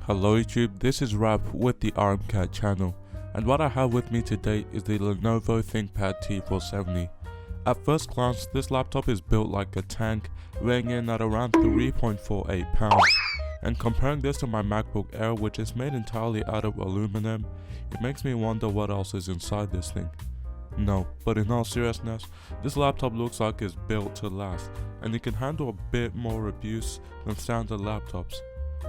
Hello YouTube, this is Rap with the ARMCAT channel, and what I have with me today is the Lenovo Thinkpad T470. At first glance, this laptop is built like a tank, weighing in at around 3.48 pounds. And comparing this to my MacBook Air, which is made entirely out of aluminum, it makes me wonder what else is inside this thing. No, but in all seriousness, this laptop looks like it's built to last, and it can handle a bit more abuse than standard laptops.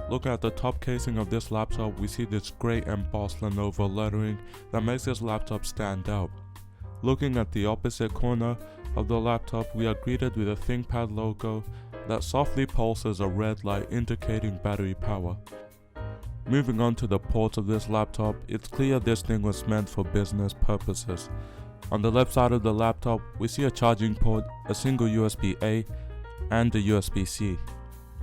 Looking at the top casing of this laptop, we see this grey embossed Lenovo lettering that makes this laptop stand out. Looking at the opposite corner of the laptop, we are greeted with a ThinkPad logo that softly pulses a red light indicating battery power. Moving on to the ports of this laptop, it's clear this thing was meant for business purposes. On the left side of the laptop, we see a charging port, a single USB-A, and a USB-C.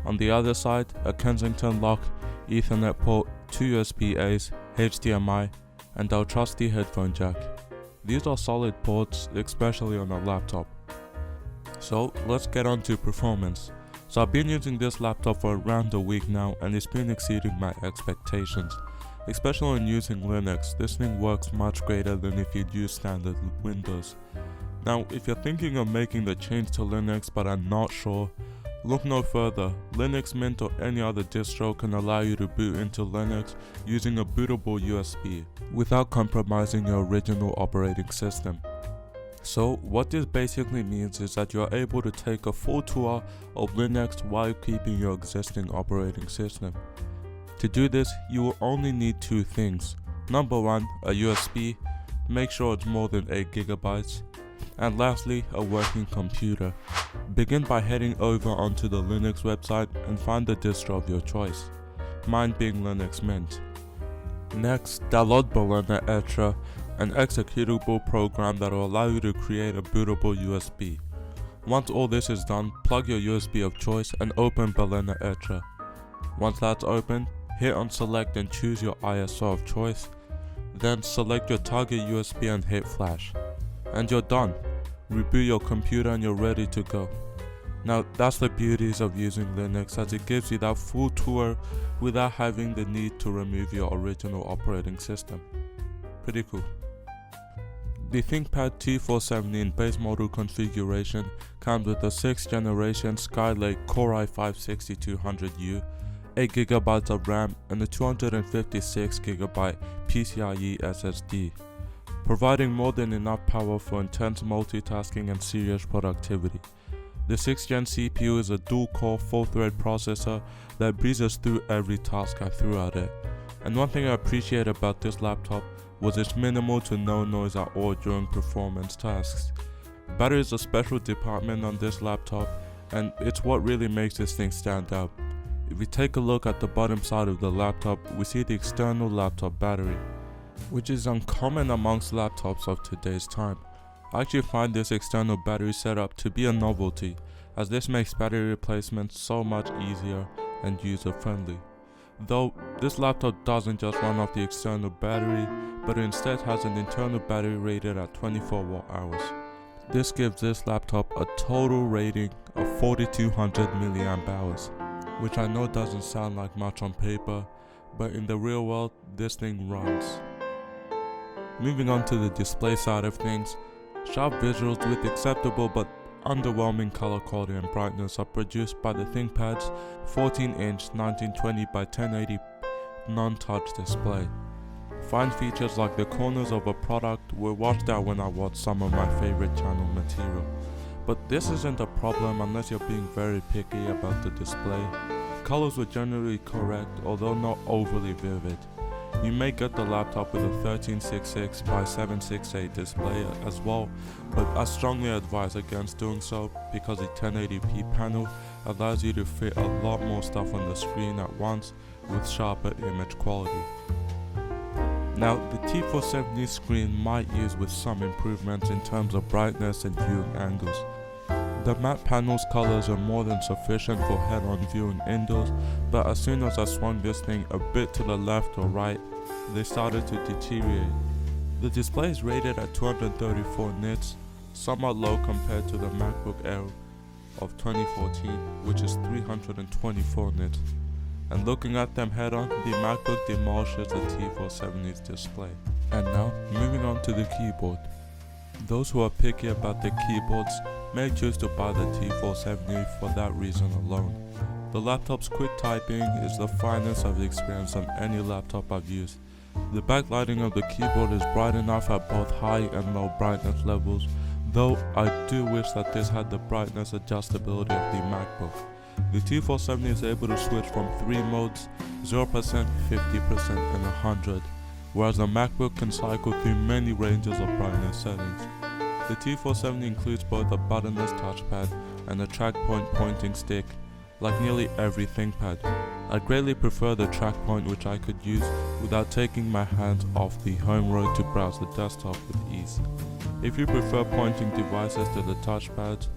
On the other side, a Kensington lock, Ethernet port, 2 USB-As, HDMI, and our trusty headphone jack. These are solid ports, especially on a laptop. So let's get on to performance. So I've been using this laptop for around a week now, and it's been exceeding my expectations. Especially when using Linux, this thing works much greater than if you'd use standard Windows. Now, if you're thinking of making the change to Linux but are not sure, look no further. Linux Mint or any other distro can allow you to boot into Linux using a bootable USB without compromising your original operating system. So what this basically means is that you are able to take a full tour of Linux while keeping your existing operating system. To do this, you will only need two things. Number one, a USB, make sure it's more than 8 GB. And lastly, a working computer. Begin by heading over onto the Linux website and find the distro of your choice, mine being Linux Mint. Next, download Balena Etra, an executable program that will allow you to create a bootable USB. Once all this is done, plug your USB of choice and open Balena Etra. Once that's open, hit on select and choose your ISO of choice, then select your target USB and hit flash. And you're done. Reboot your computer and you're ready to go. Now that's the beauties of using Linux, as it gives you that full tour without having the need to remove your original operating system. Pretty cool. The ThinkPad T470 in base model configuration comes with a 6th generation Skylake Core i5-6200U, 8GB of RAM and a 256GB PCIe SSD, providing more than enough power for intense multitasking and serious productivity. The 6th gen CPU is a dual-core 4-thread processor that breezes through every task I threw at it. And one thing I appreciate about this laptop was its minimal to no noise at all during performance tasks. Battery is a special department on this laptop, and it's what really makes this thing stand out. If we take a look at the bottom side of the laptop, we see the external laptop battery, which is uncommon amongst laptops of today's time. I actually find this external battery setup to be a novelty, as this makes battery replacement so much easier and user-friendly. Though this laptop doesn't just run off the external battery, but instead has an internal battery rated at 24 watt-hours. This gives this laptop a total rating of 4200 mAh, which I know doesn't sound like much on paper, but in the real world, this thing runs. Moving on to the display side of things, sharp visuals with acceptable but underwhelming color quality and brightness are produced by the ThinkPad's 14-inch 1920 by 1080 non-touch display. Fine features like the corners of a product were washed out when I watched some of my favorite channel material. But this isn't a problem unless you're being very picky about the display. Colors were generally correct, although not overly vivid. You may get the laptop with a 1366 by 768 display as well, but I strongly advise against doing so because the 1080p panel allows you to fit a lot more stuff on the screen at once with sharper image quality. Now, the T470 screen might use with some improvements in terms of brightness and viewing angles. The matte panel's colors are more than sufficient for head-on viewing indoors, but as soon as I swung this thing a bit to the left or right, they started to deteriorate. The display is rated at 234 nits, somewhat low compared to the MacBook Air of 2014, which is 324 nits. and looking at them head on, the MacBook demolishes the T470's display. And now, moving on to the keyboard. Those who are picky about their keyboards may choose to buy the T470 for that reason alone. The laptop's quick typing is the finest I've experienced on any laptop I've used. The backlighting of the keyboard is bright enough at both high and low brightness levels, though I do wish that this had the brightness adjustability of the MacBook. The T470 is able to switch from 3 modes, 0%, 50% and 100, whereas the MacBook can cycle through many ranges of brightness settings. The T470 includes both a buttonless touchpad and a track point pointing stick, like nearly every ThinkPad. I greatly prefer the track point, which I could use without taking my hands off the home road to browse the desktop with ease. If you prefer pointing devices to the touchpads,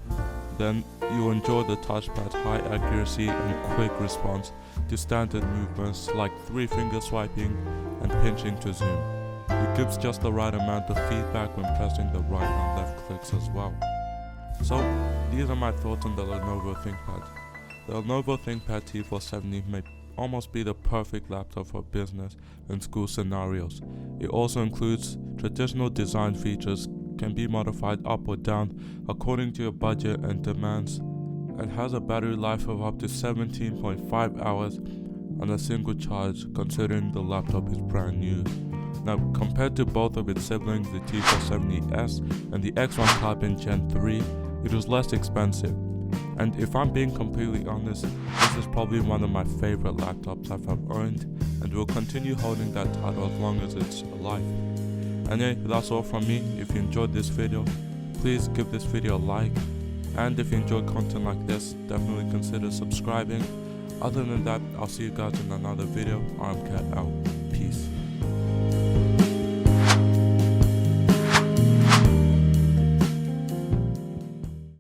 then you'll enjoy the touchpad's high accuracy and quick response to standard movements like 3-finger swiping and pinching to zoom. It gives just the right amount of feedback when pressing the right and left clicks as well. So, these are my thoughts on the Lenovo Thinkpad. The Lenovo Thinkpad T470 may almost be the perfect laptop for business and school scenarios. It also includes traditional design features, can be modified up or down according to your budget and demands, and has a battery life of up to 17.5 hours on a single charge, considering the laptop is brand new. Now, compared to both of its siblings, the T470S and the X1 Carbon Gen 3, it was less expensive. And if I'm being completely honest, this is probably one of my favorite laptops I've owned, and will continue holding that title as long as it's alive. Anyway, that's all from me. If you enjoyed this video, please give this video a like, and if you enjoy content like this, definitely consider subscribing. Other than that, I'll see you guys in another video. Armcat out.